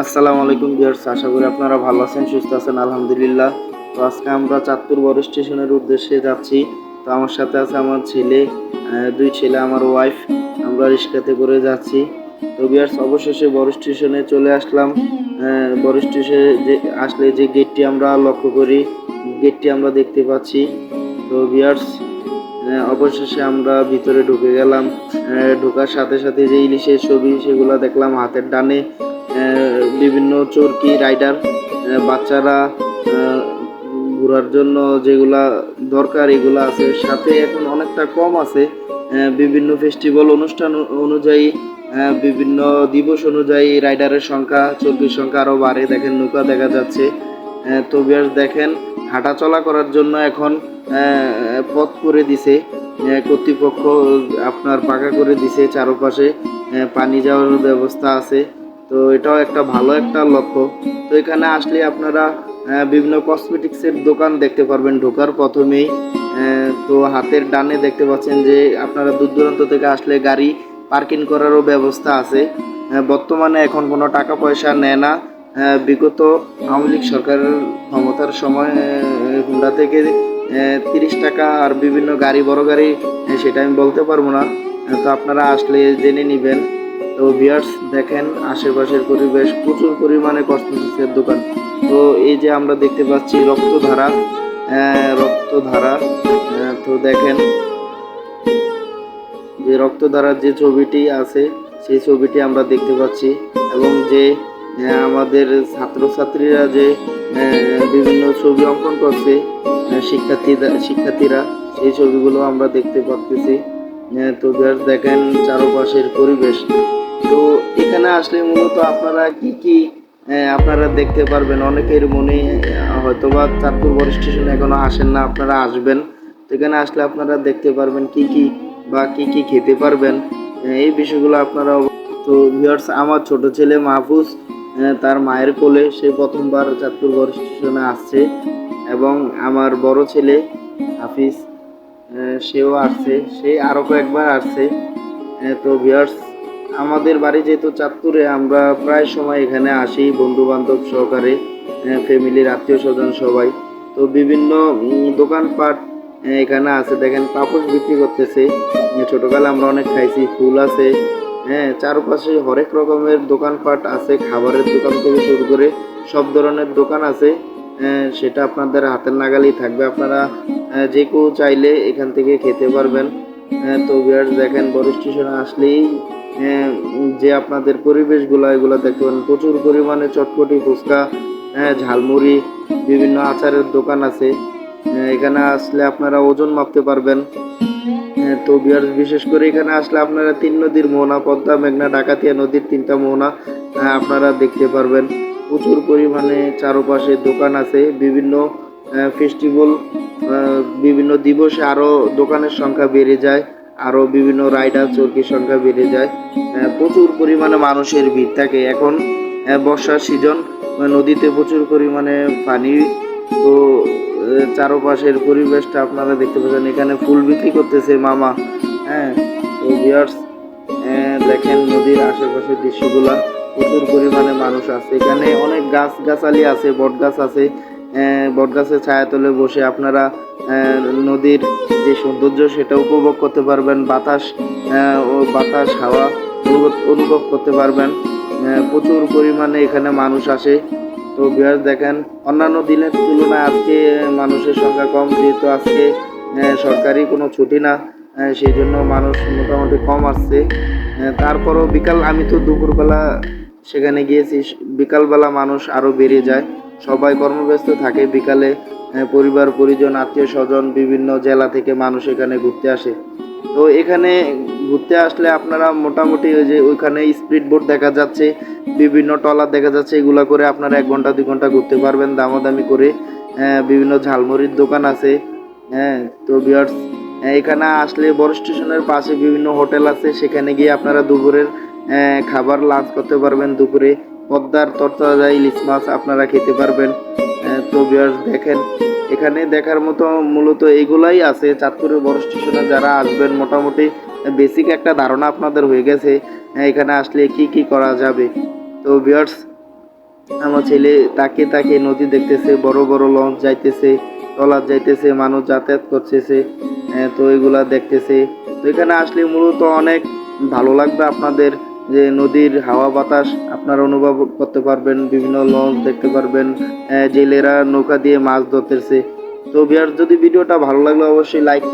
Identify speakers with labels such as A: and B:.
A: আসসালামু আলাইকুম ভিউয়ার্স, আশা করি আপনারা ভালো আছেন, সুস্থ আছেন। আলহামদুলিল্লাহ। তো আজকে আমরা চাঁদপুর বড় স্টেশনের উদ্দেশ্যে যাচ্ছি। তো আমার সাথে আছে আমার ছেলে, দুই ছেলে, আমার ওয়াইফ। আমরা রিক্সাতে করে যাচ্ছি। তো ভিউয়ার্স, অবশেষে বড় স্টেশনে চলে আসলাম। বড় স্টেশনে আসলে যে গেটটি আমরা লক্ষ্য করি, গেটটি আমরা দেখতে পাচ্ছি। তো ভিউয়ার্স, অবশেষে আমরা ভিতরে ঢুকে গেলাম। ঢোকার সাথে সাথে যে ইলিশের ছবি সেগুলো দেখলাম হাতের ডানে। বিভিন্ন চরকি রাইডার, বাচ্চারা ঘোরার জন্য যেগুলা দরকার এগুলো আছে, সাথে এখন অনেকটা কম আছে। বিভিন্ন ফেস্টিভ্যাল অনুষ্ঠান অনুযায়ী, বিভিন্ন দিবস অনুযায়ী রাইডারের সংখ্যা, চরকির সংখ্যা আরও বাড়ে। দেখেন নৌকা দেখা যাচ্ছে। তো বেশ দেখেন, হাঁটা চলা করার জন্য এখন পথ করে দিছে কর্তৃপক্ষ, আপনার পাকা করে দিছে চারপাশে। পানি যাওয়ার ব্যবস্থা আছে। তো এটাও একটা ভালো একটা লক্ষ্য। তো এখানে আসলে আপনারা বিভিন্ন কসমেটিক্সের দোকান দেখতে পারবেন ঢোকার প্রথমেই। তো হাতের ডানে দেখতে পাচ্ছেন যে আপনারা দূর দূরান্ত থেকে আসলে গাড়ি পার্কিং করারও ব্যবস্থা আছে। বর্তমানে এখন কোনো টাকা পয়সা নেয় না। বিগত আওয়ামী লীগ সরকারের ক্ষমতার সময় হুন্ডা থেকে 30 টাকা, আর বিভিন্ন গাড়ি, বড় গাড়ি সেটা আমি বলতে পারবো না। তো আপনারা আসলে জেনে নেবেন। তো ভিউয়ার্স দেখেন, আশেপাশের পরিবেশ, প্রচুর পরিমাণে কসমেটিক্সের দোকান। তো এই যে আমরা দেখতে পাচ্ছি রক্তধারা, রক্তধারা। তো দেখেন যে রক্তধারার যে ছবিটি আছে সেই ছবিটি আমরা দেখতে পাচ্ছি, এবং যে আমাদের ছাত্রছাত্রীরা যে বিভিন্ন ছবি অঙ্কন করছে, শিক্ষার্থীরা সেই ছবিগুলো আমরা দেখতে পাচ্ছি। তো দেখেন চারপাশের পরিবেশ। তো এখানে আসলে মূলত আপনারা কি কি আপনারা দেখতে পারবেন। অনেকের মনে হয়তোবা চাঁদপুর বড় স্টেশনে এখনো আসেন না, আপনারা আসবেন। তো এখানে আসলে আপনারা দেখতে পারবেন কি কি বা কি কি খেতে পারবেন, এই বিষয়গুলো আপনারা। তো ভিউয়ার্স, আমার ছোট ছেলে মাহফুজ তার মায়ের কোলে সে প্রথমবার চাঁদপুর বড় স্টেশনে আসছে, এবং আমার বড় ছেলে হাফিজ সেও আসছে, সে আরও কয়েকবার আসছে। তো ভিউয়ার্স, আমাদের বাড়ি যেহেতু চাঁদপুরে, আমরা প্রায় সময় এখানে আসি বন্ধু বান্ধব সহকারে, ফ্যামিলির আত্মীয় স্বজন সবাই। তো বিভিন্ন দোকানপাট এখানে আছে। দেখেন পাপোশ বিক্রি করতেছে, ছোটকালে আমরা অনেক খাইছি। ফুল আছে, চারপাশে হরেক রকমের দোকানপাট আছে, খাবারের দোকান থেকে শুরু করে সব ধরনের দোকান আছে। সেটা আপনাদের হাতের নাগালেই থাকবে, আপনারা যে কেউ চাইলে এখান থেকে খেতে পারবেন। তো ভিউয়ার্স দেখেন, বড় স্টেশনে আসলেই যে আপনাদের পরিবেশগুলো এগুলো দেখতে পারেন। প্রচুর পরিমাণে চটপটি, ফুচকা, ঝালমুড়ি, বিভিন্ন আচারের দোকান আছে। এখানে আসলে আপনারা ওজন মাপতে পারবেন। তো ভিউয়ার্স, বিশেষ করে এখানে আসলে আপনারা তিন নদীর মোহনা, পদ্মা, মেঘনা, ডাকাতিয়া নদীর তিনটা মোহনা আপনারা দেখতে পারবেন। প্রচুর পরিমাণে চারপাশে দোকান আছে। বিভিন্ন ফেস্টিভ্যাল, বিভিন্ন দিবসে আরও দোকানের সংখ্যা বেড়ে যায়, আরও বিভিন্ন রাইডার চরকির সংখ্যা বেড়ে যায়। প্রচুর পরিমাণে মানুষের ভিড় থাকে। এখন বর্ষার সিজন, নদীতে প্রচুর পরিমাণে পানি। তো চারপাশের পরিবেশটা আপনারা দেখতে পাচ্ছেন। এখানে ফুল বিক্রি করতেছে মামা। হ্যাঁ, তো ভিউয়ার্স দেখেন নদীর আশেপাশের দৃশ্যগুলা, প্রচুর পরিমাণে মানুষ আছে। এখানে অনেক গাছগাছালি আছে, বট গাছ আছে। বট গাছের ছায়াতলে বসে আপনারা নদীর যে সৌন্দর্য সেটা উপভোগ করতে পারবেন। বাতাস হাওয়া অনুভব করতে পারবেন। প্রচুর পরিমাণে এখানে মানুষ আসে। তো ভিউয়ার্স দেখেন, অন্যান্য দিনের তুলনায় আজকে মানুষের সংখ্যা কম, যেহেতু আজকে সরকারি কোনো ছুটি না, সেই জন্য মানুষ মোটামুটি কম আসছে। তারপরও আমি তো দুপুরবেলা সেখানে গিয়েছি, বিকালবেলা মানুষ আরও বেড়ে যায়। সবাই কর্মব্যস্ত থাকে। বিকালে পরিবার পরিজন, আত্মীয় স্বজন, বিভিন্ন জেলা থেকে মানুষ এখানে ঘুরতে আসে। তো এখানে ঘুরতে আসলে আপনারা মোটামুটি ওই যে ওইখানে স্পিড বোট দেখা যাচ্ছে, বিভিন্ন ট্রলার দেখা যাচ্ছে, এগুলা করে আপনারা 1 ঘন্টা 2 ঘন্টা ঘুরতে পারবেন দামাদামি করে। বিভিন্ন ঝালমুড়ির দোকান আছে। হ্যাঁ, তো ভিউয়ার্স, এখানে আসলে বড় স্টেশনের পাশে বিভিন্ন হোটেল আছে, সেখানে গিয়ে আপনারা দুপুরের খাবার লাঞ্চ করতে পারবেন। দুপুরে পদ্মার তরতাজা ইলিশ মাছ আপনারা খেতে পারবেন। তো ভিউয়ার্স দেখেন, এখানে দেখার মতো মূলত এগুলাই আছে। চাঁদপুরের বড় স্টেশনে যারা আসবেন, মোটামুটি বেসিক একটা ধারণা আপনাদের হয়ে গেছে এখানে আসলে কি কি করা যাবে। তো ভিউয়ার্স, আমার ছেলে তাকে তাকে নদী দেখতেছে, বড় বড় লঞ্চ যাইতেছে, ট্রলার যাইতেছে, মানুষ যাতায়াত করতেছে, তো এগুলা দেখতেছে। তো এখানে আসলে মূলত অনেক ভালো লাগবে আপনাদের, যে নদীর হাওয়া বাতাস আপনারা অনুভব করতে পারবেন, বিভিন্ন লঞ্চ দেখতে পারবেন, জেলেরা নৌকা দিয়ে মাছ ধরতেছে। তো ভিউয়ার্স, যদি ভিডিওটা ভালো লাগলে অবশ্যই লাইক